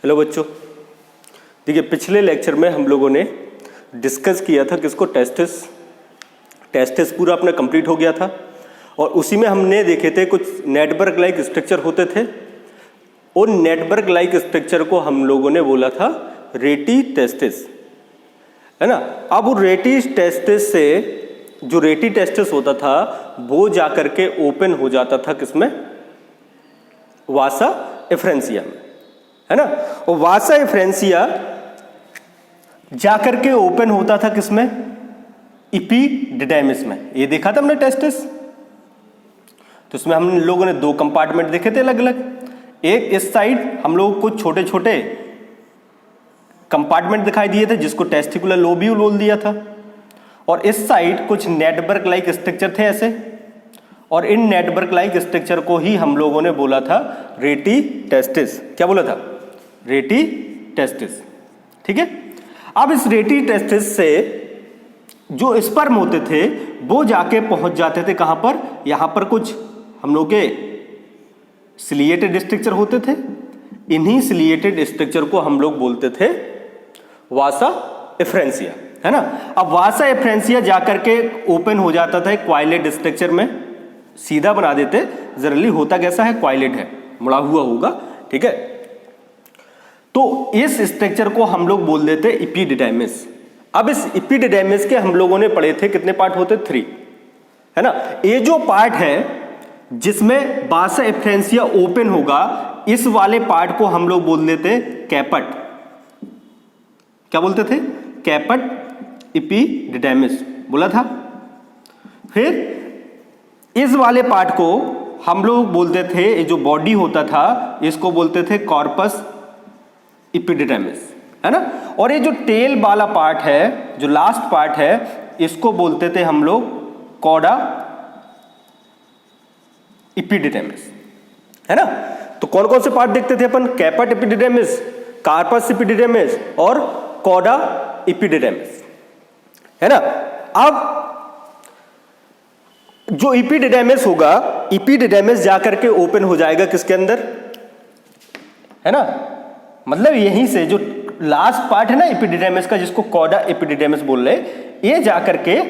Hello बच्चों, देखिए पिछले लेक्चर में हम लोगों ने डिस्कस किया था किसको, टेस्टिस पूरा अपना कंप्लीट हो गया था और उसी में हमने देखे थे कुछ नेटवर्क लाइक स्ट्रक्चर होते थे। उन नेटवर्क लाइक स्ट्रक्चर को हम लोगों ने बोला था रेटी टेस्टिस, है ना। अब वो रेटी टेस्टिस से जो रेटी टेस्टिस होता था वो जाकर के ओपन हो जाता था किसमें, वासा एफ्रेंसिया में, है ना। और वासा एफ्रेंसिया जाकर के ओपन होता था किसमें, इपीडिडेमिस में। ये देखा था हमने टेस्टिस, तो इसमें हम लोगों ने दो कंपार्टमेंट देखे थे अलग अलग। एक इस साइड हम लोग कुछ छोटे छोटे कंपार्टमेंट दिखाई दिए थे जिसको टेस्टिकुलर लोब्यूल बोल दिया था, और इस साइड कुछ नेटवर्क लाइक स्ट्रक्चर थे ऐसे, और इन नेटवर्क लाइक स्ट्रक्चर को ही हम लोगों ने बोला था रेटी टेस्टिस। क्या बोला था? रेटी टेस्टिस, ठीक है। अब इस रेटी टेस्टिस से जो स्पर्म होते थे वो जाके पहुंच जाते थे कहां पर, यहां पर कुछ हम लोग के सिलिएटेड स्ट्रक्चर होते थे। इन्हीं सिलिएटेड स्ट्रक्चर को हम लोग बोलते थे वासा एफ्रेंसिया, है ना। अब वासा एफ्रेंसिया जाकर के ओपन हो जाता था एक क्वाइलेट स्ट्रक्चर में, सीधा बना देते, जनरली होता कैसा है, क्वाइलेट है, मुड़ा हुआ होगा, ठीक है। तो इस स्ट्रक्चर को हम लोग बोल देते इपीडिडेमिस। अब इस इपीडिडेमिस के हम लोगों ने पढ़े थे कितने पार्ट होते, 3, है ना। ये जो पार्ट है जिसमें वासा एफ्रेंसिया ओपन होगा, इस वाले पार्ट को हम लोग बोल देते कैपट। क्या बोलते थे? कैपट इपीडिडेमिस बोला था। फिर इस वाले पार्ट को हम लोग बोलते थे, जो बॉडी होता था इसको बोलते थे कॉर्पस इपीडिडेमिस, है ना। और ये जो टेल वाला पार्ट है, जो लास्ट पार्ट है, इसको बोलते थे हम लोग कॉडा इपीडिडेमिस, है ना। तो कौन कौन से पार्ट देखते थे अपन? कैपट इपीडिडेमिस, कार्पस इपीडिडेमिस और कॉडा इपीडिडेमिस, है ना। अब जो इपीडिडेमिस होगा, इपीडिडेमिस जाकर के ओपन हो जाएगा किसके अंदर, है ना। मतलब यहीं से जो लास्ट पार्ट है ना इपीडिडेमिस का, जिसको कॉडा इपीडिडेमिस बोल रहे, ये जाकर के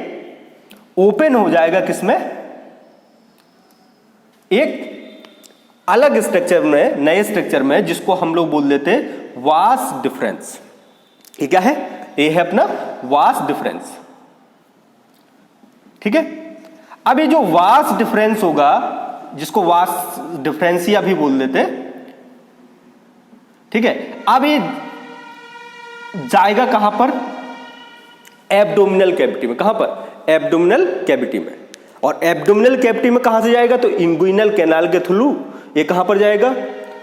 ओपन हो जाएगा किसमें, एक अलग स्ट्रक्चर में, नए स्ट्रक्चर में, जिसको हम लोग बोल देते वास डिफरेंस। ये क्या है? ये है अपना वास डिफरेंस, ठीक है। अब ये जो वास डिफरेंस होगा, जिसको वास डिफरेंसिया भी बोल देते, ठीक है। अब ये जाएगा कहां पर? एब्डोमिनल कैविटी में। कहां पर? एब्डोमिनल कैविटी में। और एब्डोमिनल कैविटी में कहां से जाएगा? तो इंगुइनल कैनाल के थ्रू ये कहां पर जाएगा?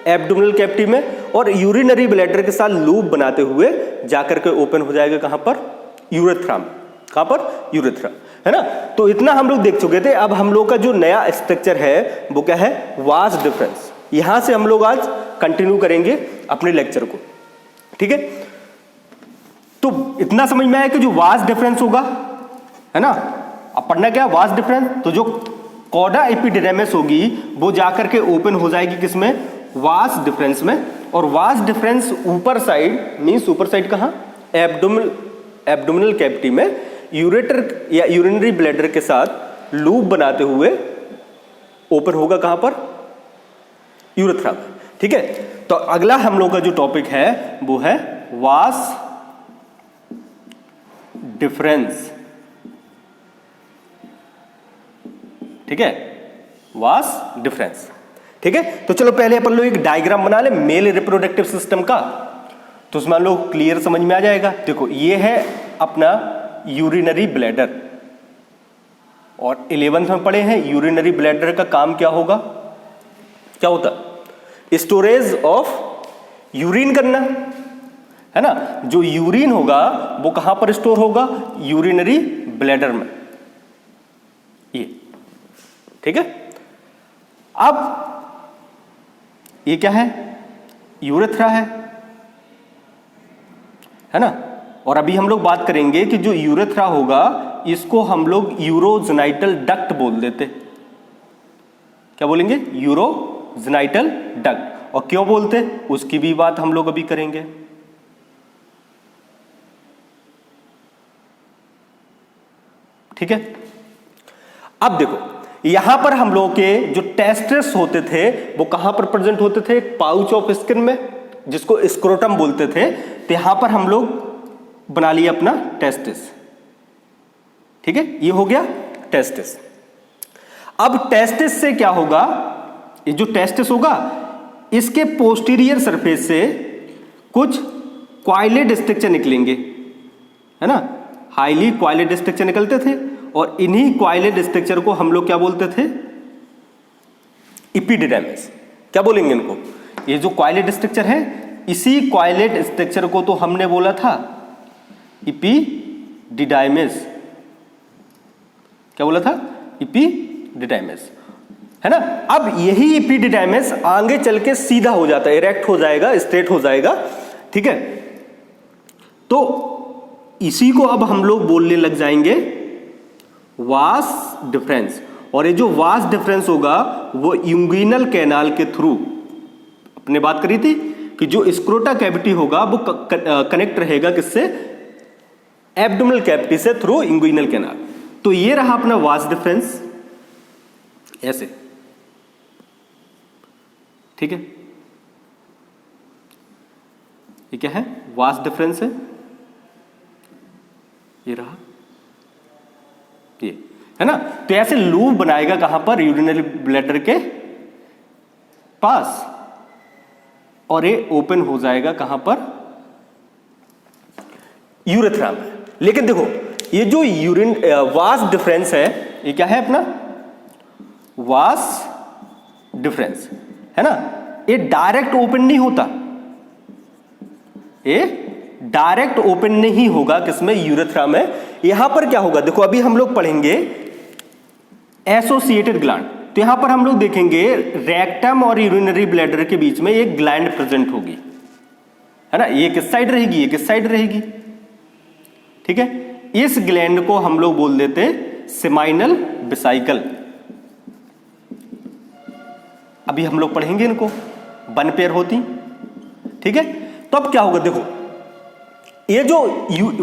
एब्डोमिनल कैविटी में। और यूरिनरी ब्लैडर के साथ लूप बनाते हुए जाकर के ओपन हो जाएगा कहां पर? यूरेथ्रा में। कहां पर? यूरेथ्रा, है ना। तो इतना हम लोग देख चुके थे। अब हम लोग का जो नया स्ट्रक्चर है वो क्या है? Vas deferens. यहां से हम लोग आज कंटिन्यू करेंगे अपने लेक्चर को, ठीक है। तो इतना समझ में आया कि जो वास डिफरेंस होगा, है ना। अब पढ़ना क्या? Vas deferens. तो जो कॉडा एपिडिडेमिस होगी वो जाकर के ओपन हो जाएगी किसमें? वास डिफरेंस में। और वास डिफरेंस ऊपर साइड, मींस ऊपर साइड कहां? एब्डोमिनल कैविटी में यूरेटर या यूरिनरी ब्लैडर के साथ लूप बनाते हुए ओपन होगा कहां पर? यूरेथ्रा में, ठीक है। तो अगला हम लोग का जो टॉपिक है वो है वास डिफरेंस, ठीक है। वास डिफरेंस, ठीक है। तो चलो पहले अपन लोग एक डायग्राम बना ले मेल रिप्रोडक्टिव सिस्टम का, तो उसमें हम लोग क्लियर समझ में आ जाएगा। देखो ये है अपना यूरिनरी ब्लैडर, और 11th में पढ़े हैं यूरिनरी ब्लैडर का काम क्या होगा, क्या होता? स्टोरेज ऑफ यूरिन करना, है ना। जो यूरिन होगा वो कहां पर स्टोर होगा? यूरिनरी ब्लैडर में, ये, ठीक है। अब ये क्या है? यूरेथ्रा है ना। और अभी हम लोग बात करेंगे कि जो यूरेथ्रा होगा इसको हम लोग यूरोजेनाइटल डक्ट बोल देते। क्या बोलेंगे? Urogenital duct. और क्यों बोलते उसकी भी बात हम लोग अभी करेंगे। ठीक है, अब देखो यहां पर हम लोगों के जो टेस्टिस होते थे वो कहां पर प्रेजेंट होते थे, पाउच ऑफ स्किन में, जिसको स्क्रोटम बोलते थे। तो यहां पर हम लोग बना लिया अपना टेस्टिस। ठीक है, ये हो गया टेस्टिस। अब टेस्टिस से क्या होगा, ये जो टेस्टिस होगा इसके पोस्टीरियर सरफेस से कुछ क्वाइलेड स्ट्रक्चर निकलेंगे, है ना, हाईली क्वाइलेड स्ट्रक्चर निकलते थे। और इन्हीं क्वाइलेड स्ट्रक्चर को हम लोग क्या बोलते थे, इपिडिडाइमिस। क्या बोलेंगे इनको, ये जो क्वाइलेड स्ट्रक्चर है इसी क्वाइलेड स्ट्रक्चर को तो हमने बोला था इपिडिडाइमिस। क्या बोला था, इपिडिडाइमिस, है ना। अब यही इपिडिडाइमिस आगे चल के सीधा हो जाता है, इरेक्ट हो जाएगा, स्ट्रेट हो जाएगा। ठीक है, तो इसी को अब हम लोग बोलने लग जाएंगे वास डिफरेंस। और ये जो वास डिफरेंस होगा वो इंग्विनल कैनाल के थ्रू, अपने बात करी थी कि जो स्क्रोटा कैविटी होगा वो कनेक्ट रहेगा किससे, एब्डोमिनल कैविटी से थ्रू इंग्विनल कैनाल। तो ये रहा अपना वास डिफरेंस, ऐसे। ठीक है, ये क्या है, वास डिफरेंस है, ये रहा, ये है ना। तो ऐसे लूप बनाएगा कहां पर, यूरिनरी ब्लैडर के पास, और ये ओपन हो जाएगा कहां पर, यूरेथ्रा में। लेकिन देखो ये जो यूरिन वास डिफरेंस है, ये क्या है अपना वास डिफरेंस, है ना। ये डायरेक्ट ओपन नहीं होता, ये डायरेक्ट ओपन नहीं होगा किसमें, यूरेथ्रा में। यहां पर क्या होगा, देखो अभी हम लोग पढ़ेंगे एसोसिएटेड ग्लैंड। तो यहां पर हम लोग देखेंगे रेक्टम और यूरिनरी ब्लैडर के बीच में एक ग्लैंड प्रेजेंट होगी, है ना। ये किस साइड रहेगी, ये किस साइड रहेगी। ठीक है, इस ग्लैंड को हम लोग बोल देते सेमाइनल वेसिकल। अभी हम लोग पढ़ेंगे इनको, वन पेयर होती। ठीक है, तो अब क्या होगा, देखो ये जो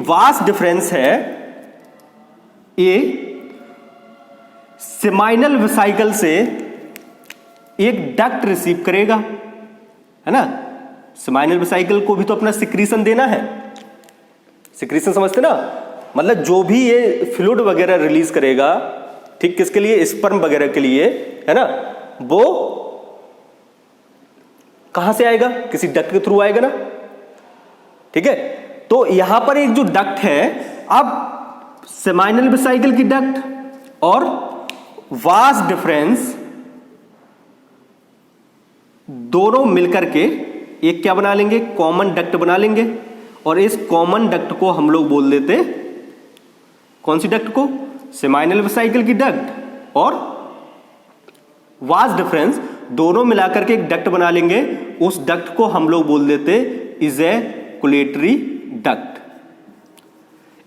वास डिफरेंस है ये सेमाइनल वेसिकल से एक डक्ट रिसीव करेगा, है ना। सेमाइनल वेसिकल को भी तो अपना सिक्रीशन देना है, सिक्रीशन समझते ना, मतलब जो भी ये फ्लूइड वगैरह रिलीज करेगा, ठीक, किसके लिए, स्पर्म वगैरह के लिए, है ना, वो कहां से आएगा, किसी डक्ट के थ्रू आएगा ना। ठीक है, तो यहां पर एक जो डक्ट है, अब सेमाइनल वेसिकल की डक्ट और वास डिफरेंस दोनों मिलकर के एक क्या बना लेंगे, कॉमन डक्ट बना लेंगे। और इस कॉमन डक्ट को हम लोग बोल देते, कौन सी डक्ट को, सेमाइनल वेसिकल की डक्ट और वास डिफरेंस दोनों मिलाकर के एक डक्ट बना लेंगे। उस डक्ट को हम लोग बोल देते इजैकुलेटरी डक्ट।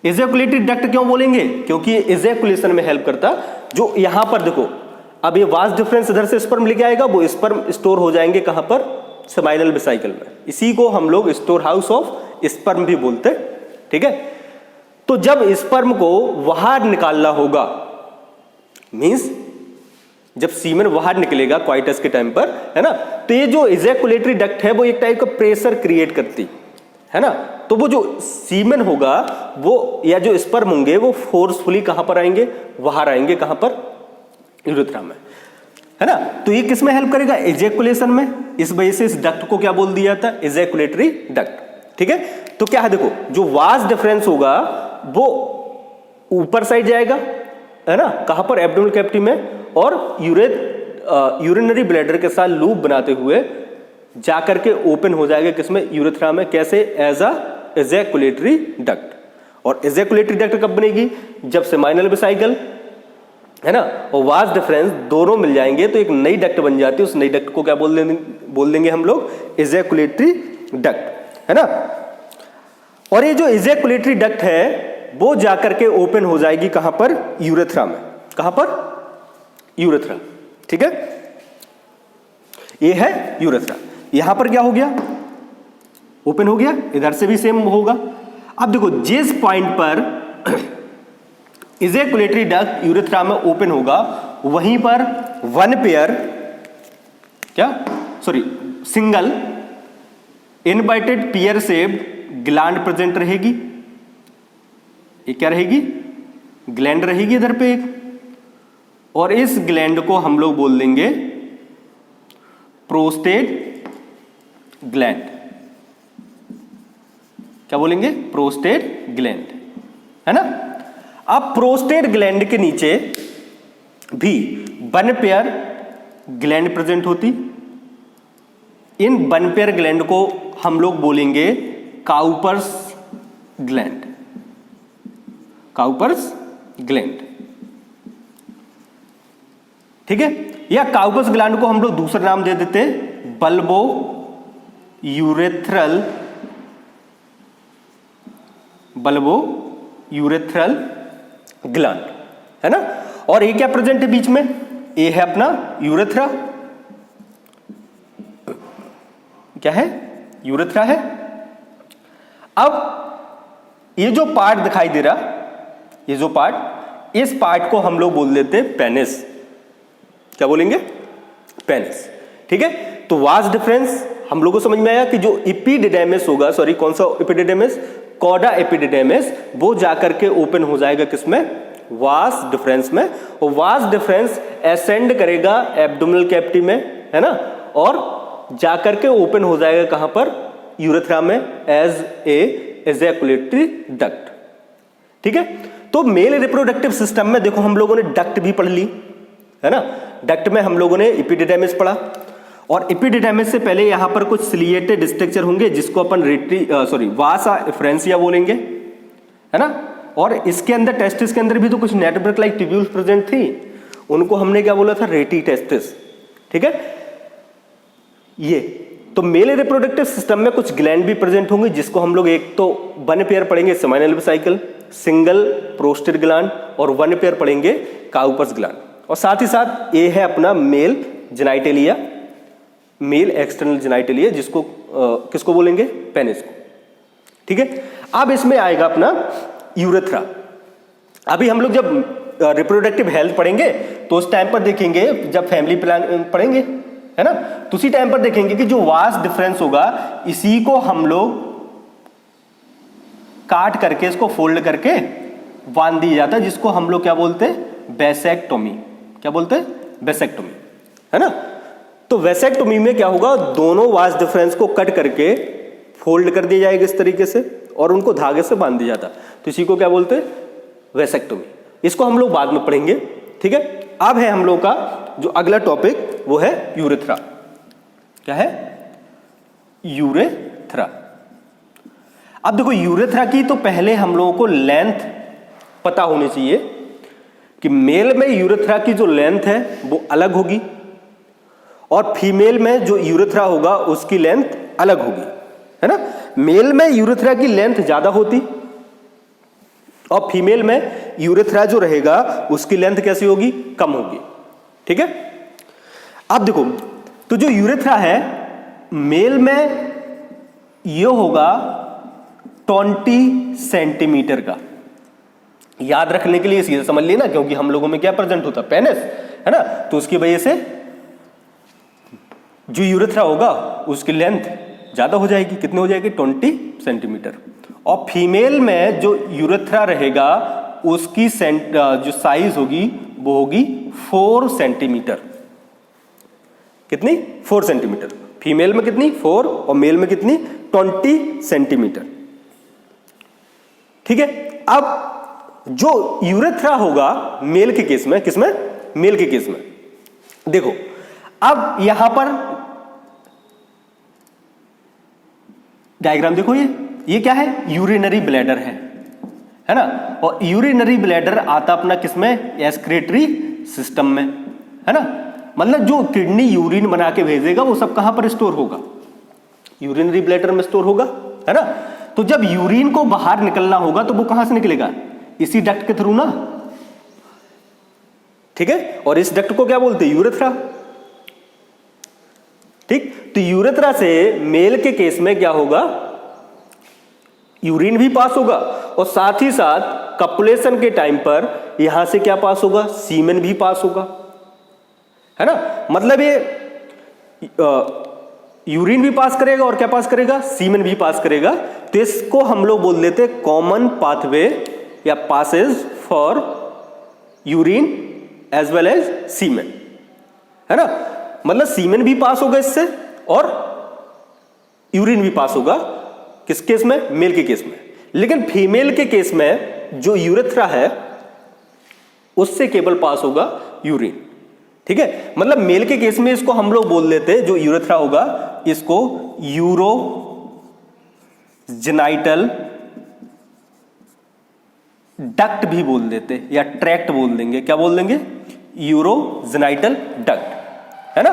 इजैकुलेटरी डक्ट क्यों बोलेंगे, क्योंकि ये इजैकुलेशन में हेल्प करता। जो यहां पर देखो, अब ये वास डिफरेंस इधर से स्पर्म लेके आएगा, वो स्पर्म स्टोर हो जाएंगे कहां पर, सेमाइनल वेसिकल में। इसी को हम लोग स्टोर हाउस ऑफ स्पर्म भी बोलते। ठीक है, तो जब स्पर्म को बाहर निकालना होगा, मींस जब सीमेन बाहर निकलेगा क्वाइटस के टाइम पर, है ना, तो ये जो इजैकुलेटरी डक्ट है वो एक टाइप का प्रेशर क्रिएट करती है ना। तो वो जो सीमेन होगा वो, या जो स्पर्म होंगे वो फोर्सफुली कहां पर आएंगे, बाहर आएंगे, कहां पर, यूरेथ्रा में, है ना। तो ये किस में हेल्प करेगा, इजैकुलेशन में। इस वजह से इस डक्ट को क्या बोल दिया था, इजैकुलेटरी डक्ट। ठीक है, तो क्या है, देखो जो वास डिफरेंस होगा वो ऊपर साइड जाएगा, है ना, कहां पर, एब्डोमिनल कैविटी में, और यूरिनरी ब्लैडर के साथ लूप बनाते हुए जाकर के ओपन हो जाएगा किसमें, यूरेथ्रा में। कैसे, एज अ इजैकुलेटरी डक्ट। और इजैकुलेटरी डक्ट कब बनेगी, जब सेमाइनल वेसिकल, है ना, और वास डिफरेंस दोनों मिल जाएंगे तो एक नई डक्ट बन जाती है। उस नई डक्ट को क्या बोल देंगे हम लोग, इजैकुलेटरी डक्ट, है ना। और ये जो इजैकुलेटरी डक्ट है वो जाकर के ओपन हो जाएगी कहां पर, यूरेथ्रा में। कहां पर, यूरेथ्रा। ठीक है, ये है यूरेथ्रा। यहां पर क्या हो गया, ओपन हो गया, इधर से भी सेम होगा। अब देखो जिस पॉइंट पर इजैकुलेटरी डक्ट यूरेथ्रा में ओपन होगा वहीं पर single invited pear shaped gland present रहेगी। ये क्या रहेगी, ग्लैंड रहेगी इधर पे एक, और इस ग्लैंड को हम लोग बोल देंगे प्रोस्टेट ग्लैंड। क्या बोलेंगे, प्रोस्टेट ग्लैंड, है ना। अब प्रोस्टेट ग्लैंड के नीचे भी 1 पेयर ग्लैंड प्रेजेंट होती। इन 1 पेयर ग्लैंड को हम लोग बोलेंगे काउपर्स ग्लैंड, काउपर्स ग्लैंड, ठीक है। या काउपर्स ग्लैंड को हम लोग दूसरा नाम दे देते बल्बो यूरेथ्रल ग्लैंड, है ना। और ये क्या प्रेजेंट है बीच में, ये है अपना यूरेथ्रा, क्या है, यूरेथ्रा है। अब ये जो पार्ट दिखाई दे रहा, ये जो पार्ट, इस पार्ट को हम लोग बोल देते पेनिस। क्या बोलेंगे, पेनिस, ठीक है। तो वास्ट डिफरेंस हम लोगों को समझ में आया कि जो एपिडिडेमिस होगा, सॉरी कौन सा एपिडिडेमिस, कॉडा एपिडिडेमिस, वो जाकर के ओपन हो जाएगा किसमें, वास डिफरेंस में। और वास डिफरेंस एसेंड करेगा एब्डोमिनल कैविटी में, है ना, और जाकर के ओपन हो जाएगा कहां पर, यूरेथ्रा में एज ए एजैकुलेटरी डक्ट, ठीक है। तो मेल रिप्रोडक्टिव सिस्टम में देखो हम लोगों ने डक्ट भी पढ़ ली, है ना। डक्ट में हम लोगों ने एपिडिडेमिस पढ़ा, और एपिडिडेमिस से पहले यहां पर कुछ सिलिएटेड स्ट्रक्चर होंगे जिसको अपन वासा एफरेंसिया बोलेंगे, है ना। और इसके अंदर टेस्टिस के अंदर भी तो कुछ नेटवर्क लाइक ट्यूब्यूल्स प्रेजेंट थी, उनको हमने क्या बोला था, रेटी टेस्टिस, ठीक है। ये तो मेल रिप्रोडक्टिव सिस्टम में कुछ ग्लैंड भी प्रेजेंट होंगे जिसको हम लोग एक तो 1 पेयर पढ़ेंगे seminal vesicle, single prostate gland, और 1 पेयर पढ़ेंगे काउपर्स ग्लैंड। और साथ ही साथ ये है अपना male genitalia, male external genitalia, जिसको किसको बोलेंगे, पेनिस को, ठीक है। अब इसमें आएगा अपना यूरेथ्रा। अभी हम लोग जब रिप्रोडक्टिव हेल्थ पढ़ेंगे तो उस टाइम पर देखेंगे, जब फैमिली प्लान पढ़ेंगे, है ना, तो उसी टाइम पर देखेंगे कि जो वास्ट डिफरेंस होगा इसी को हम लोग काट करके, इसको फोल्ड करके बांध दिया जाता है, जिसको हम लोग क्या बोलते हैं, वेसेक्टोमी। क्या बोलते हैं, वेसेक्टोमी, है ना। तो वेसेक्टोमी में क्या होगा, दोनों वास्ट डिफरेंस को कट करके फोल्ड कर दिया जाएगा इस तरीके से, और उनको धागे से बांध दिया जाता, तो इसी को क्या बोलते हैं, वेसेक्टोमी। इसको हम लोग बाद में पढ़ेंगे, ठीक है। अब है हम लोग का जो अगला टॉपिक, वो है यूरेथ्रा। क्या है, यूरेथ्रा। अब देखो यूरेथ्रा की तो पहले हम लोगों को लेंथ पता होनी चाहिए कि मेल में यूरेथ्रा की जो लेंथ है वो अलग होगी, और फीमेल में जो यूरेथ्रा होगा उसकी लेंथ अलग होगी, है ना। मेल में यूरेथ्रा की लेंथ ज्यादा होती, और फीमेल में यूरेथ्रा जो रहेगा उसकी लेंथ कैसी होगी, कम होगी, ठीक है। अब देखो, तो जो यूरेथ्रा है मेल में ये होगा 20 सेंटीमीटर का। याद रखने के लिए सीधे समझ लेना, क्योंकि हम लोगों में क्या प्रेजेंट होता है, पेनिस, है ना, तो उसकी वजह से जो यूरेथ्रा होगा उसकी लेंथ ज्यादा हो जाएगी। कितनी हो जाएगी, 20 सेंटीमीटर। और फीमेल में जो यूरेथ्रा रहेगा उसकी जो साइज होगी वो होगी 4 सेंटीमीटर। कितनी, 4 सेंटीमीटर। फीमेल में कितनी, 4, और मेल में कितनी, 20 सेंटीमीटर, ठीक है। अब जो यूरेथ्रा होगा मेल के केस में, किसमें, मेल के केस में, देखो अब यहां पर डायग्राम देखो, ये क्या है, यूरिनरी ब्लैडर है ना। और यूरिनरी ब्लैडर आता अपना किसमें, एक्सक्रीटरी सिस्टम में, है ना। मतलब जो किडनी यूरिन बना के भेजेगा वो सब कहां पर स्टोर होगा, यूरिनरी ब्लैडर में स्टोर होगा, है ना। तो जब यूरिन को बाहर निकलना होगा तो वो कहां से निकलेगा, इसी डक्ट के थ्रू ना, ठीक है। और इस डक्ट को क्या बोलते हैं, यूरेथ्रा, ठीक। तो यूरेथ्रा से मेल के केस में क्या होगा, यूरिन भी पास होगा और साथ ही साथ कपुलेशन के टाइम पर यहां से क्या पास होगा, सीमेन भी पास होगा, है ना। मतलब ये यूरिन भी पास करेगा और क्या पास करेगा, सीमेन भी पास करेगा। तो इसको हम लोग बोल देते कॉमन पाथवे या passage for urine as well as semen, है ना। मतलब सीमेन भी पास होगा इससे और यूरिन भी पास होगा, किस केस में, मेल के केस में। लेकिन फीमेल के केस में जो यूरेथ्रा है उससे केवल पास होगा यूरिन, ठीक है। मतलब मेल के केस में इसको हम लोग बोल देते जो यूरेथ्रा होगा इसको यूरोजेनाइटल डक्ट भी बोल देते या ट्रैक्ट बोल देंगे। क्या बोल देंगे, यूरोजेनाइटल डक्ट, है ना।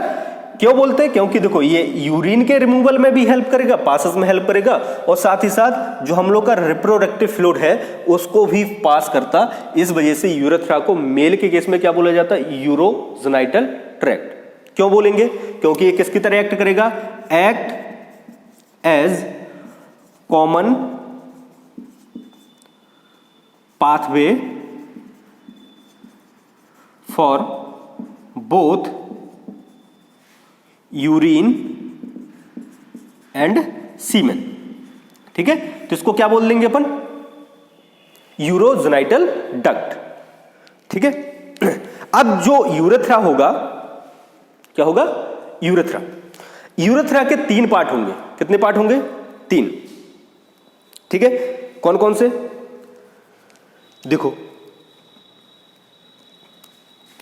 क्यों बोलते हैं, क्योंकि देखो ये यूरिन के रिमूवल में भी हेल्प करेगा, पासेस में हेल्प करेगा और साथ ही साथ जो हम लोग का रिप्रोडक्टिव फ्लूइड है उसको भी पास करता। इस वजह से यूरेथ्रा को मेल के केस में क्या बोला जाता है, यूरोजेनाइटल ट्रैक्ट। क्यों बोलेंगे, क्योंकि ये किसकी तरह एक्ट करेगा, act as common pathway for both urine and semen, ठीक है। तो इसको क्या बोल देंगे अपन, यूरोजेनाइटल डक्ट, ठीक है। अब जो यूरेथ्रा होगा, क्या होगा, यूरेथ्रा। यूरेथ्रा के 3 पार्ट होंगे। कितने पार्ट होंगे, 3, ठीक है। कौन कौन से, देखो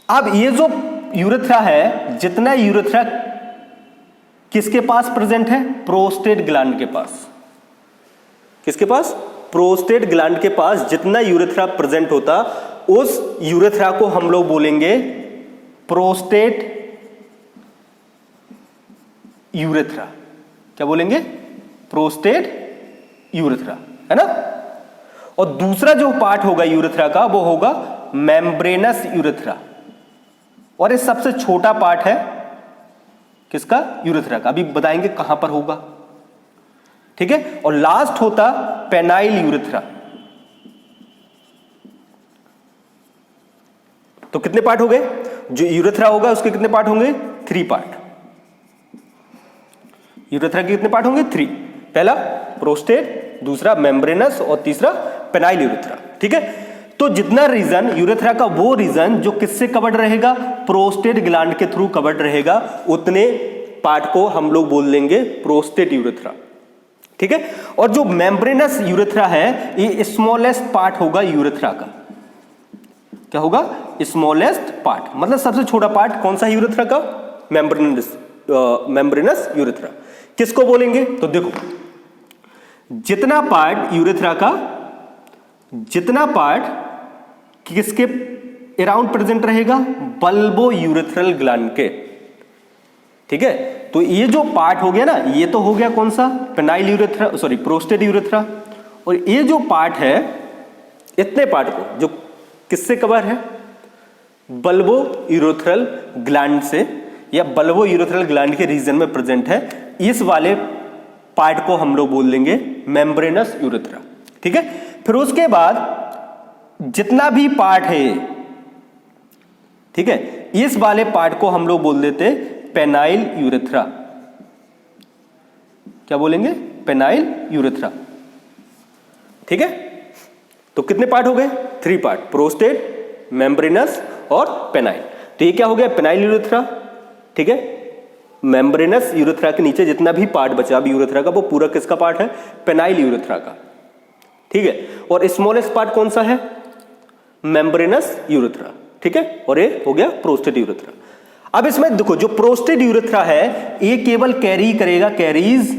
अब ये जो यूरेथ्रा है, जितना यूरेथ्रा किसके पास प्रेजेंट है, प्रोस्टेट ग्लैंड के पास। किसके पास, प्रोस्टेट ग्लैंड के पास जितना यूरेथ्रा प्रेजेंट होता उस यूरेथ्रा को हम लोग बोलेंगे प्रोस्टेट यूरेथ्रा। क्या बोलेंगे, प्रोस्टेट यूरेथ्रा, है ना। और दूसरा जो पार्ट होगा यूरेथ्रा का वो होगा मेम्ब्रेनस यूरेथ्रा, और ये सबसे छोटा पार्ट है किसका, यूरेथ्रा का। अभी बताएंगे कहां पर होगा, ठीक है। और लास्ट होता पेनाइल यूरेथ्रा। तो कितने पार्ट हो गए, जो यूरेथ्रा होगा उसके कितने पार्ट होंगे, 3 पार्ट। यूरेथ्रा के कितने पार्ट होंगे, 3। पहला प्रोस्टेट, दूसरा मेम्ब्रेनस और तीसरा पेनाइल यूरेथ्रा, ठीक है। तो जितना रीजन यूरेथ्रा का, वो रीजन जो किससे कवर्ड रहेगा, प्रोस्टेट ग्लैंड के थ्रू कवर्ड रहेगा, उतने पार्ट को हम लोग बोल देंगे प्रोस्टेट यूरेथ्रा, ठीक है। और जो मेम्ब्रेनस यूरेथ्रा है ये स्मॉलेस्ट पार्ट होगा यूरेथ्रा का। क्या होगा, स्मॉलेस्ट पार्ट, मतलब सबसे छोटा पार्ट कौन सा यूरेथ्रा का, मेम्ब्रेनस यूरेथ्रा। किसको बोलेंगे, तो देखो जितना पार्ट यूरेथ्रा का, जितना पार्ट किसके अराउंड प्रेजेंट रहेगा, बल्बो यूरेथ्रल ग्लैंड के, ठीक है। तो ये जो पार्ट हो गया ना, ये तो हो गया कौन सा, penile urethra, sorry prostate urethra. और ये जो पार्ट है, इतने पार्ट को जो किससे कवर है, बल्बो यूरेथ्रल ग्लैंड से या बल्बो यूरेथ्रल ग्लैंड के रीजन में प्रेजेंट है, इस वाले पार्ट को हम लोग बोल देंगे मेम्ब्रेनस यूरेथ्रा, ठीक है। फिर उसके बाद जितना भी पार्ट है, ठीक है, इस वाले पार्ट को हम लोग बोल देते पेनाइल यूरेथ्रा। क्या बोलेंगे, पेनाइल यूरेथ्रा, ठीक है। तो कितने पार्ट हो गए, 3 पार्ट, प्रोस्टेट, मेम्ब्रेनस और पेनाइल। तो ये क्या हो गया, पेनाइल यूरेथ्रा, ठीक है। मेम्ब्रेनस यूरेथ्रा के नीचे जितना भी पार्ट बचा अभी यूरेथ्रा का, वो पूरा किसका पार्ट है, पेनाइल यूरेथ्रा का, ठीक है। और स्मॉलेस्ट पार्ट कौन सा है, मेम्ब्रेनस यूरेथ्रा, ठीक है। और ये हो गया प्रोस्टेट यूरेथ्रा। अब इसमें देखो जो प्रोस्टेट यूरेथ्रा है ये केवल कैरी करेगा, कैरीज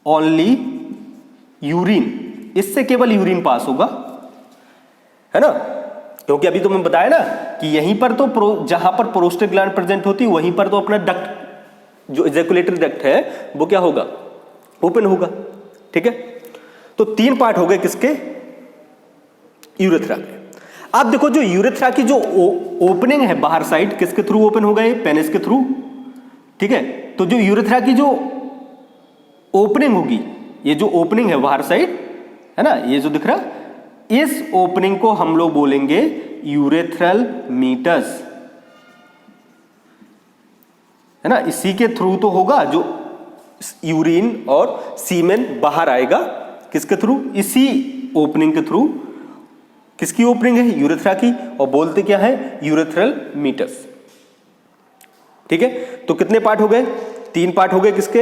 ओनली यूरिन, इससे केवल यूरिन पास होगा, है ना। क्योंकि अभी तो मैं बताया ना कि यहीं पर तो जहां पर प्रोस्टेट ग्लैंड प्रेजेंट होती है वहीं पर तो अपना डक्ट जो इजैकुलेटरी डक्ट है वो क्या होगा, ओपन होगा, ठीक है। तो 3 पार्ट हो गए किसके, यूरेथ्रा के। अब देखो जो यूरेथ्रा की जो ओपनिंग है बाहर साइड, किसके थ्रू ओपन होगा, ये पेनिस के थ्रू, ठीक है। तो जो यूरेथ्रा की जो ओपनिंग होगी, ये जो ओपनिंग है बाहर साइड है ना, ये जो दिख रहा, इस ओपनिंग को हम लोग बोलेंगे यूरेथ्रल मीटस, है ना। इसी के थ्रू तो होगा जो यूरिन और सीमेन बाहर आएगा, किसके थ्रू, इसी ओपनिंग के थ्रू। किसकी ओपनिंग है, यूरेथ्रा की, और बोलते क्या है, यूरेथ्रल मीटस। ठीक है, तो कितने पार्ट हो गए, 3 पार्ट हो गए किसके,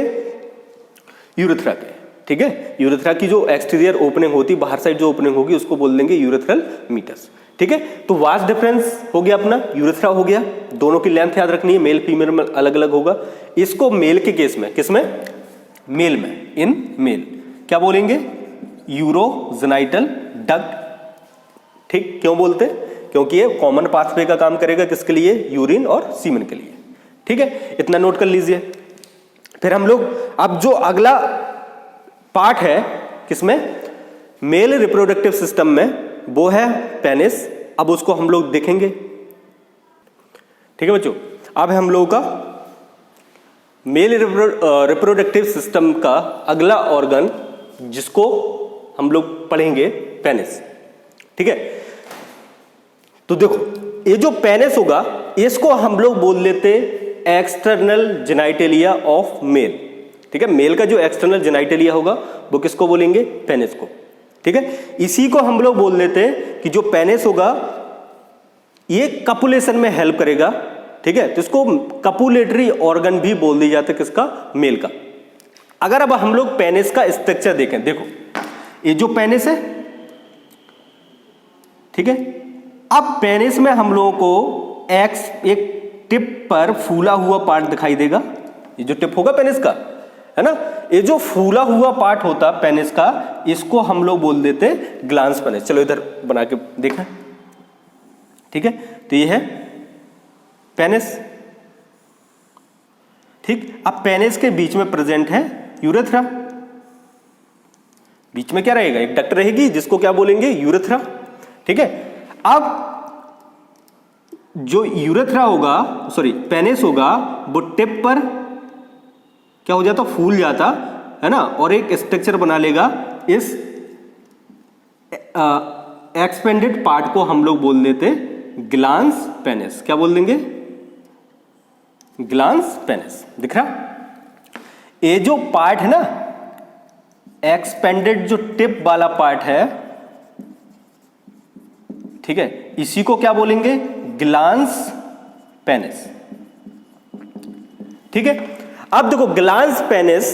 यूरेथ्रा के। ठीक है, यूरेथ्रा की जो एक्सटीरियर ओपनिंग होती, बाहर साइड जो ओपनिंग होगी, उसको बोल देंगे यूरेथ्रल मीटस। ठीक है, तो वास्ट डिफरेंस हो गया अपना, यूरेथ्रा हो गया, दोनों की लेंथ याद रखनी है, मेल फीमेल में अलग अलग होगा। इसको मेल के केस में, किसमें, मेल में, इन मेल क्या बोलेंगे, यूरोजेनाइटल डक्ट। ठीक, क्यों बोलते, क्योंकि ये कॉमन पाथवे का काम करेगा, किसके लिए, यूरिन और सीमेन के लिए। ठीक है, इतना नोट कर लीजिए। फिर हम लोग अब जो अगला पार्ट है किसमें, मेल रिप्रोडक्टिव सिस्टम में, वो है पेनिस। अब उसको हम लोग देखेंगे। ठीक है बच्चों, अब हम लोगों का मेल रिप्रोडक्टिव सिस्टम का अगला ऑर्गन जिसको हम लोग पढ़ेंगे, पेनिस। ठीक है, तो देखो ये जो पेनिस होगा, इसको हम लोग बोल लेते एक्सटर्नल जेनाइटेलिया ऑफ मेल। ठीक है, मेल का जो एक्सटर्नल जेनाइटेलिया होगा वो किसको बोलेंगे, पेनिस को। ठीक है, इसी को हम लोग बोल लेते हैं कि जो पेनिस होगा ये कपुलेशन में हेल्प करेगा। ठीक है, तो इसको कपुलेटरी ऑर्गन भी बोल दिया जाता है, किसका, मेल का। अगर अब हम लोग पेनिस का स्ट्रक्चर देखें, देखो ये जो पेनिस है, ठीक है, अब पेनिस में हम लोगों को एक टिप पर फूला हुआ पार्ट दिखाई देगा, ये जो टिप होगा पेनिस का, है ना, ये जो फूला हुआ पार्ट होता पेनिस का, इसको हम लोग बोल देते ग्लांस पेनिस। चलो इधर बना के देखा। ठीक है, तो ये है पेनिस। ठीक, अब पेनिस के बीच में प्रेजेंट है यूरेथ्रा। बीच में क्या रहेगा, एक डक्ट रहेगी जिसको क्या बोलेंगे, यूरेथ्रा। ठीक है, अब जो यूरेथ्रा होगा, सॉरी पेनिस होगा, वो टिप पर क्या हो जाता, फूल जाता, है ना, और एक स्ट्रक्चर बना लेगा। इस एक्सपेंडेड पार्ट को हम लोग बोल देते ग्लांस पेनिस। क्या बोल देंगे, ग्लांस पेनिस। दिख रहा, ये जो पार्ट है ना, एक्सपेंडेड जो टिप वाला पार्ट है, ठीक है, इसी को क्या बोलेंगे, ग्लांस पेनिस। ठीक है, अब देखो ग्लांस पेनिस,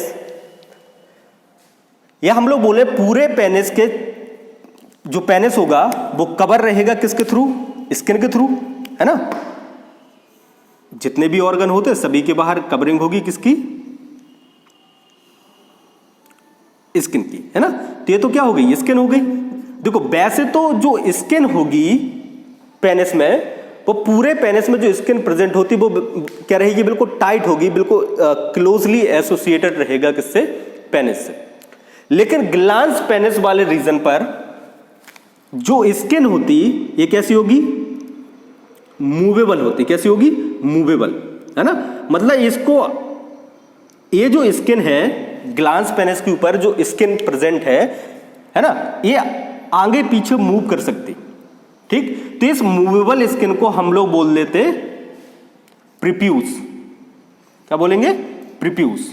ये हम लोग बोले पूरे पेनिस के जो पेनिस होगा वो कवर रहेगा किसके थ्रू, स्किन के थ्रू, है ना। जितने भी ऑर्गन होते हैं सभी के बाहर कवरिंग होगी किसकी, स्किन की, है ना। तो ये तो क्या हो गई, स्किन हो गई। देखो वैसे तो जो स्किन होगी पेनिस में, वो पूरे पेनिस में जो स्किन प्रेजेंट होती वो क्या रहेगी, बिल्कुल टाइट होगी, बिल्कुल क्लोजली एसोसिएटेड रहेगा किससे, पेनिस से। लेकिन ग्लांस पेनिस वाले रीजन पर जो स्किन होती ये कैसी होगी, मूवेबल होती। कैसी होगी, मूवेबल, है ना। मतलब इसको, ये जो स्किन है ग्लांस पेनिस के ऊपर जो स्किन प्रेजेंट है ना, ये आगे पीछे मूव कर सकती। ठीक, तो इस मूवेबल स्किन को हम लोग बोल देते प्रीप्यूस। क्या बोलेंगे, प्रीप्यूस।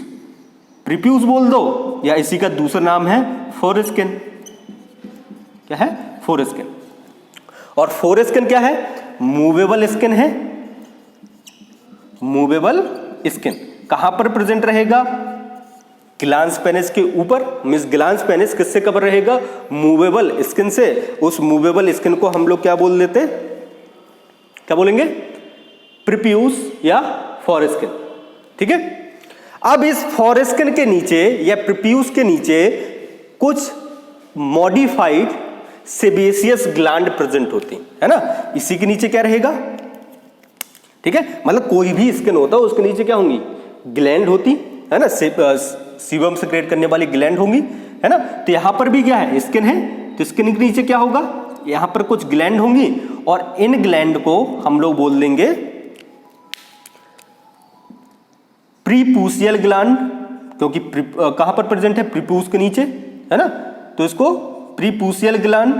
प्रीप्यूस बोल दो, या इसी का दूसरा नाम है फोरस्किन। क्या है, फोरस्किन। और फोरस्किन क्या है, मूवेबल स्किन है। मूवेबल स्किन कहां पर प्रेजेंट रहेगा, ग्लांस पेनिस के ऊपर। मिस ग्लांस पेनिस किससे कवर रहेगा, मूवेबल स्किन से। उस मूवेबल स्किन को हम लोग क्या बोल देते हैं, क्या बोलेंगे, प्रीप्यूस या फोरस्किन। ठीक है, अब इस फोरस्किन के नीचे या प्रीप्यूस के नीचे कुछ मॉडिफाइड सेबेशियस ग्लैंड प्रेजेंट होती है ना। इसी के नीचे क्या रहेगा, ठीक है, मतलब कोई भी स्किन होता है उसके नीचे क्या होंगी, ग्लैंड होती है ना, सीबम सेक्रेट करने वाली ग्लैंड होंगी, है ना। तो यहां पर भी क्या है, स्किन है, तो स्किन के नीचे क्या होगा, यहां पर कुछ ग्लैंड होंगी, और इन ग्लैंड को हम लोग बोल देंगे प्रीपूशियल ग्लैंड, क्योंकि कहां पर प्रेजेंट है, प्रीपूस के नीचे, है ना, तो इसको प्रीपूशियल ग्लैंड,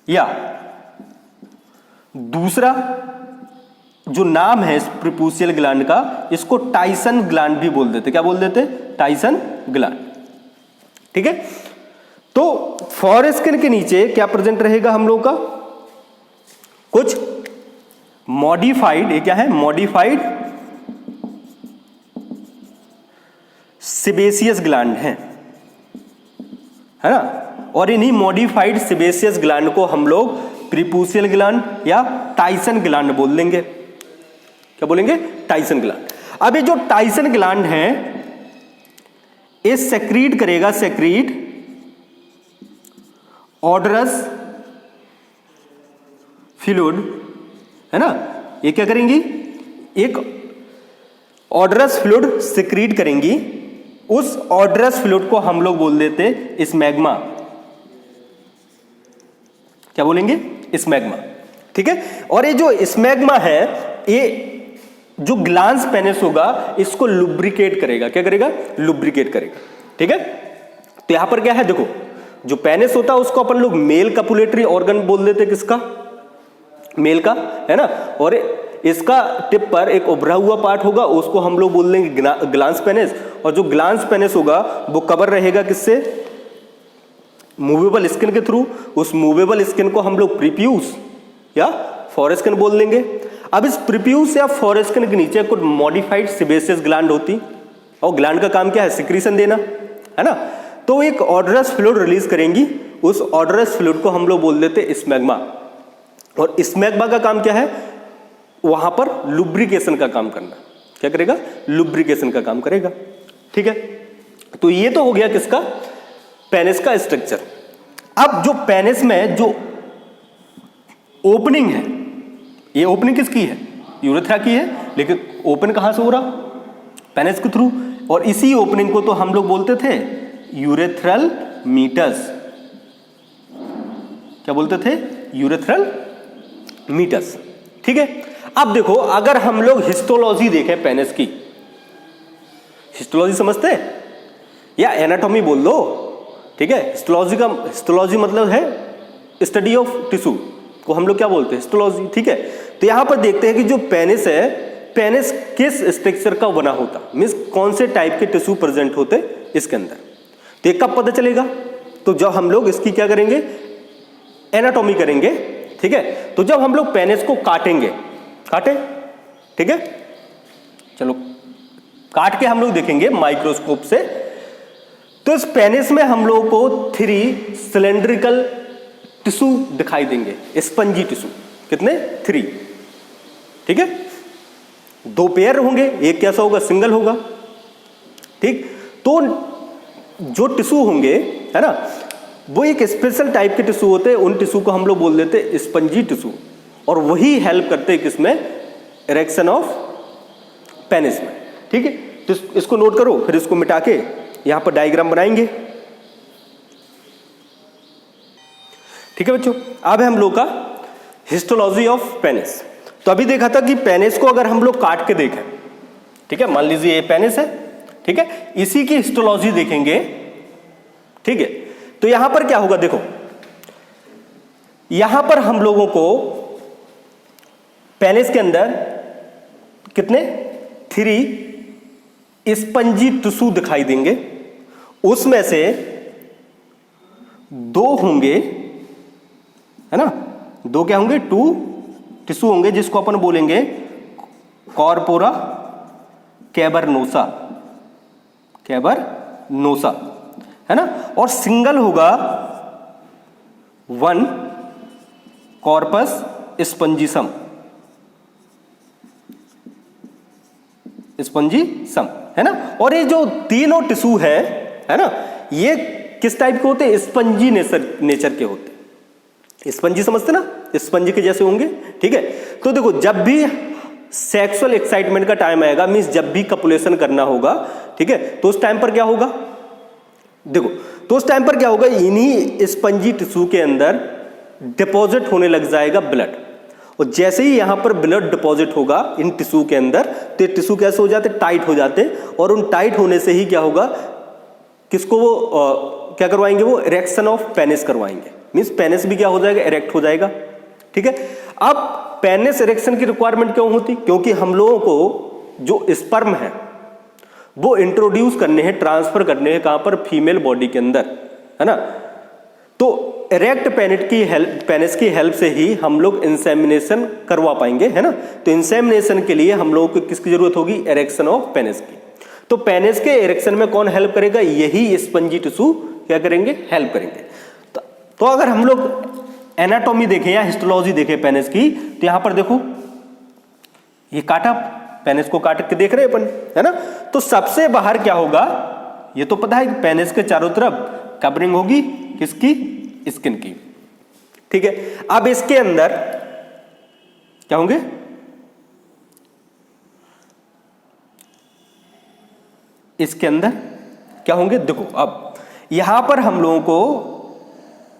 या दूसरा जो नाम है इस प्रीपूशियल ग्लैंड का, इसको टाइसन ग्लैंड भी बोल देते। क्या बोल देते? Tyson gland. ठीक है, तो फॉरस्किन के नीचे क्या प्रेजेंट रहेगा हम लोग का, कुछ मॉडिफाइड, ये क्या है, मॉडिफाइड सेबेशियस ग्लैंड है ना, और इन्हीं मॉडिफाइड सेबेशियस ग्लैंड को हम लोग प्रीपूशियल ग्लैंड या टाइसन ग्लैंड बोल देंगे। क्या बोलेंगे? Tyson gland. अब ये जो टाइसन ग्लैंड है ये सेक्रीट करेगा, सेक्रीट ऑडरस फ्लूइड, है ना, ये क्या करेंगी, एक ऑडरस फ्लूइड सेक्रीट करेंगी। उस ऑडरस फ्लूइड को हम लोग बोल देते स्मैग्मा। क्या बोलेंगे? स्मैग्मा। ठीक है, और ये जो स्मैग्मा है ये जो ग्लांस पेनिस होगा इसको लुब्रिकेट करेगा। क्या करेगा? लुब्रिकेट करेगा। ठीक है, तो यहां पर क्या है, देखो जो पेनिस होता है उसको अपन लोग मेल कपुलेटरी ऑर्गन बोल देते। किसका? मेल का, है ना, और इसका टिप पर एक उभरा हुआ पार्ट होगा, उसको हम लोग बोल देंगे ग्लांस पेनिस। और जो ग्लांस पेनिस होगा वो कवर रहेगा किससे? मूवेबल स्किन के थ्रू। उस मूवेबल स्किन को हम लोग प्रीप्यूस या फॉरस्किन बोल देंगे। अब इस प्रीप्यूस या फॉरस्किन के नीचे कुछ मॉडिफाइड सेबेशियस ग्लैंड होती, और ग्लैंड का काम क्या है? सिक्रीशन देना, है ना। तो एक ऑडरस फ्लूइड रिलीज करेंगी, उस ऑडरस फ्लूइड को हम लोग बोल देते स्मैग्मा। और स्मैग्मा का काम क्या है? वहां पर लुब्रिकेशन का काम करना। क्या करेगा? लुब्रिकेशन का काम करेगा। ठीक है, तो ये तो हो गया किसका? पेनिस का स्ट्रक्चर। अब जो पेनिस में जो ओपनिंग है, ये ओपनिंग किसकी है? यूरेथ्रा की है, लेकिन ओपन कहां से हो रहा? पेनिस के थ्रू। और इसी ओपनिंग को तो हम लोग बोलते थे यूरेथ्रल मीटस। क्या बोलते थे? Urethral meatus. ठीक है, अब देखो अगर हम लोग हिस्टोलॉजी देखें पेनिस की, हिस्टोलॉजी समझते हैं या एनाटॉमी बोल दो, ठीक है। हिस्टोलॉजी मतलब है स्टडी ऑफ टिश्यू को हम लोग क्या बोलते हैं? हिस्टोलॉजी। ठीक है, तो यहां पर देखते हैं कि जो पेनिस है, पेनिस किस स्ट्रक्चर का बना होता, मीन्स कौन से टाइप के टिश्यू प्रेजेंट होते इसके अंदर। तो ये कब पता चलेगा? तो जब हम लोग इसकी क्या करेंगे? एनाटॉमी करेंगे। ठीक है, तो जब हम लोग पेनिस को काटेंगे, ठीक है, चलो काट के हम लोग देखेंगे माइक्रोस्कोप से, तो इस पेनिस में हम लोगों को 3 सिलेंड्रिकल टिश्यू दिखाई देंगे, स्पंजी टिश्यू। कितने? 3। ठीक है, 2 पेयर होंगे, एक कैसा होगा? सिंगल होगा। ठीक, तो जो टिश्यू होंगे, है ना, वो एक स्पेशल टाइप के टिश्यू होते हैं। उन टिश्यू को हम लोग बोल देते स्पंजी टिश्यू, और वही हेल्प करते हैं किसमें? इरेक्शन ऑफ पेनिस में। ठीक है, तो इसको नोट करो, फिर इसको मिटा के यहां पर डायग्राम बनाएंगे। ठीक है बच्चों, अब है हम लोग का हिस्टोलॉजी ऑफ पेनिस। तो अभी देखा था कि पेनिस को अगर हम लोग काट के देखें, ठीक है, मान लीजिए ये पेनिस है, ठीक है, इसी की हिस्टोलॉजी देखेंगे। ठीक है, तो यहां पर क्या होगा? देखो यहां पर हम लोगों को पेनिस के अंदर कितने? 3 स्पंजी टिश्यू दिखाई देंगे। उसमें से 2 होंगे, है ना, 2 क्या होंगे? 2 टिश्यू होंगे जिसको अपन बोलेंगे कॉर्पोरा कैवर्नोसा, कैवर्नोसा, है ना। और सिंगल होगा 1 कॉर्पस स्पंजिसम, स्पंजिसम, है ना। और ये जो तीनों टिश्यू है ना, ये किस टाइप के होते हैं? स्पंजी नेचर के होते हैं। स्पंजी समझते ना, स्पंज के जैसे होंगे। ठीक है, तो देखो जब भी सेक्सुअल एक्साइटमेंट का टाइम आएगा, मींस जब भी कपुलेशन करना होगा, ठीक है, तो उस टाइम पर क्या होगा? देखो, तो उस टाइम पर क्या होगा? इन्हीं स्पंजी टिश्यू के अंदर डिपॉजिट होने लग जाएगा ब्लड, और जैसे ही यहाँ पर ब्लड डिपॉजिट होगा इन टिश्यू के अंदर, तो ये टिश्यू कैसे हो जाते, टाइट हो जाते, और उन टाइट होने से ही क्या होगा, किसको वो क्या करवाएंगे, वो इरेक्शन ऑफ पेनिस करवाएंगे। मींस पेनिस भी क्या हो जाएगा, इरेक्ट हो जाएगा। ठीक है, अब पेनिस इरेक्शन की रिक्वायरमेंट क्यों होती, क्योंकि हम लोगों को जो स्पर्म है वो इंट्रोड्यूस करने हैं, ट्रांसफर करने हैं, कहां पर, फीमेल बॉडी के अंदर, है ना। तो इरेक्ट पेनिस की हेल्प से ही हम लोग इंसेमिनेशन करवा पाएंगे, है ना। तो इंसेमिनेशन के लिए हम लोगों को किसकी जरूरत होगी, इरेक्शन ऑफ पेनिस की। तो पेनिस के इरेक्शन में कौन हेल्प करेगा, यही स्पंजी टिश्यू क्या करेंगे, हेल्प करेंगे। तो अगर हम लोग एनाटॉमी देखें या हिस्टोलॉजी देखें पेनिस की, तो यहां पर देखो ये काटा, पेनिस को काट के देख रहे हैं अपन, है ना। तो सबसे बाहर क्या होगा, ये तो पता है कि पेनिस के चारों तरफ कवरिंग होगी किसकी, स्किन की। ठीक है, अब इसके अंदर क्या होंगे, इसके अंदर क्या होंगे, देखो अब यहां पर हम लोगों को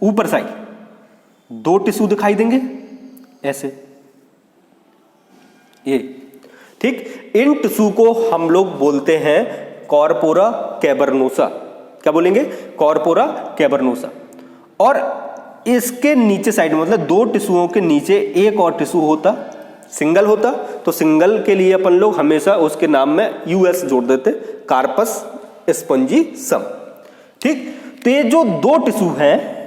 ऊपर साइड दो टिश्यू दिखाई देंगे ऐसे, ये ठीक। इन टिश्यू को हम लोग बोलते हैं कॉर्पोरा कैवर्नोसा। क्या बोलेंगे, कॉर्पोरा कैवर्नोसा। और इसके नीचे साइड में, मतलब दो टिश्यूओं के नीचे एक और टिश्यू होता, सिंगल होता, तो सिंगल के लिए अपन लोग हमेशा उसके नाम में यूएस जोड़ देते, कार्पस स्पंजिसम। ठीक, तो ये जो दो टिश्यू हैं,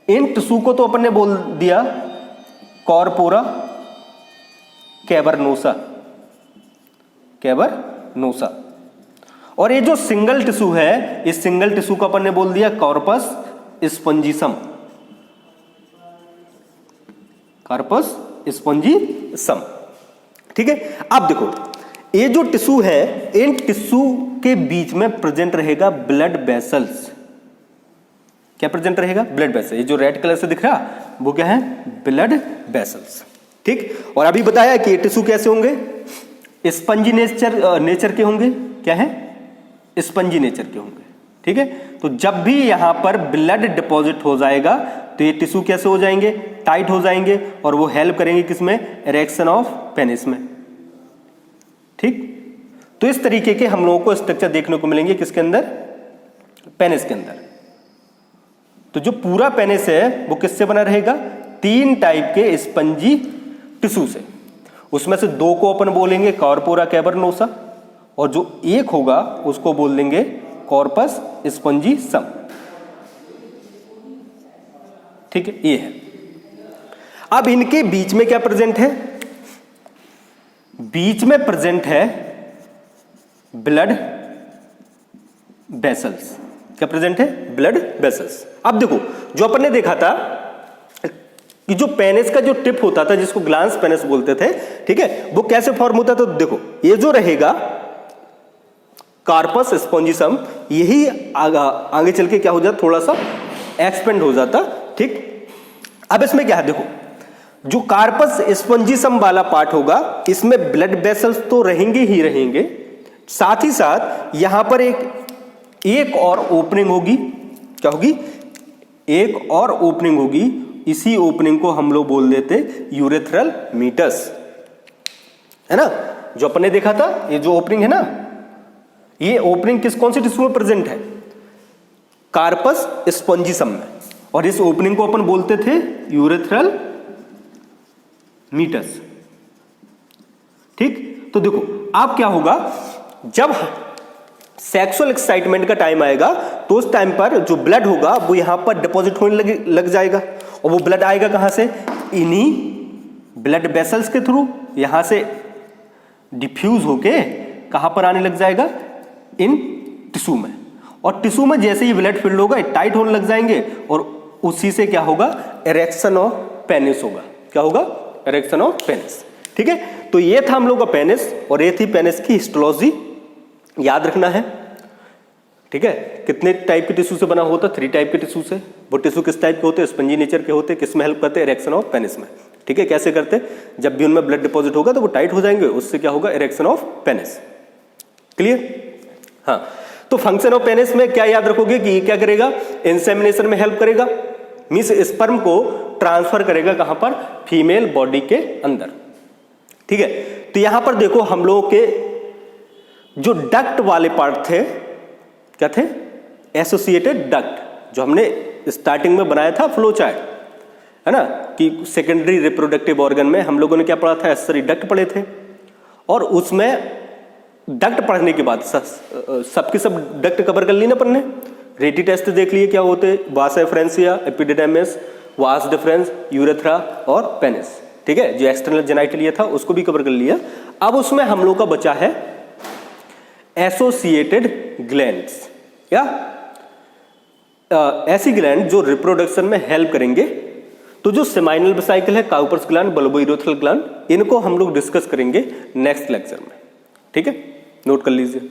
इन टिश्यू को तो अपन ने बोल दिया कॉर्पोरा कैवर्नोसा, कैवर्नोसा। और ये जो सिंगल टिश्यू है, इस सिंगल टिश्यू को अपन ने बोल दिया कॉर्पस स्पंजिसम, कॉर्पस स्पंजिसम। ठीक है, अब देखो ये जो टिश्यू है, इन टिश्यू के बीच में प्रेजेंट रहेगा ब्लड वेसल्स। क्या प्रेजेंट रहेगा, ब्लड वेसल। ये जो रेड कलर से दिख रहा वो क्या है, ब्लड वेसल्स। ठीक, और अभी बताया कि ये टिश्यू कैसे होंगे, स्पंजी नेचर के होंगे। क्या है, स्पंजी नेचर के होंगे। ठीक है, तो जब भी यहां पर ब्लड डिपॉजिट हो जाएगा तो ये टिश्यू कैसे हो जाएंगे, टाइट हो जाएंगे, और वो हेल्प करेंगे किसमें, इरेक्शन ऑफ पेनिस में। ठीक, तो इस तरीके के हम लोगों को स्ट्रक्चर देखने को मिलेंगे किसके अंदर, पेनिस के अंदर। तो जो पूरा पेनिस है वो किससे बना रहेगा, तीन टाइप के स्पंजी टिश्यू से। उसमें से दो को अपन बोलेंगे कॉर्पोरा कैवर्नोसा, और जो एक होगा उसको बोल देंगे कॉर्पस स्पंजिसम। ठीक है, ये है। अब इनके बीच में क्या प्रेजेंट है, बीच में प्रेजेंट है ब्लड वेसल्स। क्या प्रेजेंट है, ब्लड वेसल्स। अब देखो जो अपन ने देखा था कि जो पेनिस का जो टिप होता था, जिसको ग्लांस पेनिस बोलते थे, ठीक है, वो कैसे फॉर्म होता था। तो देखो ये जो रहेगा कार्पस स्पंजिसम, यही आगे चल के क्या हो जाता, थोड़ा सा एक्सपेंड हो जाता। ठीक, अब इसमें क्या है, देखो जो कार्पस स्पंजिसम वाला पार्ट होगा, इसमें ब्लड वेसल्स तो रहेंगे ही रहेंगे, साथ ही साथ यहां पर एक और ओपनिंग होगी। क्या होगी, एक और ओपनिंग होगी। इसी ओपनिंग को हम लोग बोल देते यूरेथ्रल मीटस, है ना। जो अपन ने देखा था, ये जो ओपनिंग है ना, ये ओपनिंग कौन सी टिश्यू में प्रेजेंट है, कार्पस स्पंजिसम में, और इस ओपनिंग को अपन बोलते थे यूरेथ्रल मीटस। ठीक, तो देखो अब क्या होगा, जब सेक्सुअल एक्साइटमेंट का टाइम आएगा तो उस टाइम पर जो ब्लड होगा वो यहां पर डिपॉजिट होने लग जाएगा। और वो ब्लड आएगा कहां से, इन्हीं ब्लड वेसल्स के थ्रू, यहां से डिफ्यूज होके कहां पर आने लग जाएगा, इन टिश्यू में। और टिश्यू में जैसे ही ब्लड फिल्ड होगा टाइट होने लग जाएंगे, और उसी से क्या होगा, इरेक्शन ऑफ पेनिस होगा। क्या होगा, इरेक्शन ऑफ पेनिस। ठीक है, तो ये था हम लोग का पेनिस, और ये थी पेनिस की हिस्टोलॉजी, याद रखना है। ठीक है, कितने टाइप के टिश्यू से बना होता, 3 टाइप के टिश्यू से। वो टिश्यू किस टाइप के होते हैं, स्पंजी नेचर के होते हैं। किस में हेल्प करते हैं, इरेक्शन ऑफ पेनिस में। ठीक है, कैसे करते, जब भी उनमें ब्लड डिपॉजिट होगा तो वो टाइट हो जाएंगे, उससे क्या होगा, इरेक्शन ऑफ पेनिस। क्लियर। हाँ, तो फंक्शन ऑफ पेनिस में क्या याद रखोगे कि क्या करेगा, इंसेमिनेशन में हेल्प करेगा। मींस स्पर्म को ट्रांसफर करेगा कहां पर, फीमेल बॉडी के अंदर। ठीक है, तो यहां पर देखो हम लोगों के जो डक्ट वाले पार्ट थे, क्या थे, एसोसिएटेड डक्ट, जो हमने स्टार्टिंग में बनाया था फ्लो चार्ट, है ना, कि सेकेंडरी रिप्रोडक्टिव ऑर्गन में हम लोगों ने क्या पढ़ा था, एक्सेसरी डक्ट पढ़े थे। और उसमें डक्ट पढ़ने के बाद सबके सब डक्ट कवर कर ली ना अपन ने। रेटी टेस्ट देख लिए क्या होते, वास एफरेंसिया, एपिडिडेमिस, वास डिफरेंस, यूरेथ्रा और पेनिस। ठीक है, जो एक्सटर्नल जेनाइटलिया था उसको भी कवर कर लिया। अब उसमें हम लोग का बचा है एसोसिएटेड ग्लैंड्स, या ऐसी ग्लैंड जो रिप्रोडक्शन में हेल्प करेंगे। तो जो सेमाइनल वेसिकल है, काउपर्स ग्लैंड, बल्बोइरेथ्रल ग्लैंड, इनको हम लोग डिस्कस करेंगे नेक्स्ट लेक्चर में। ठीक है, नोट कर लीजिए।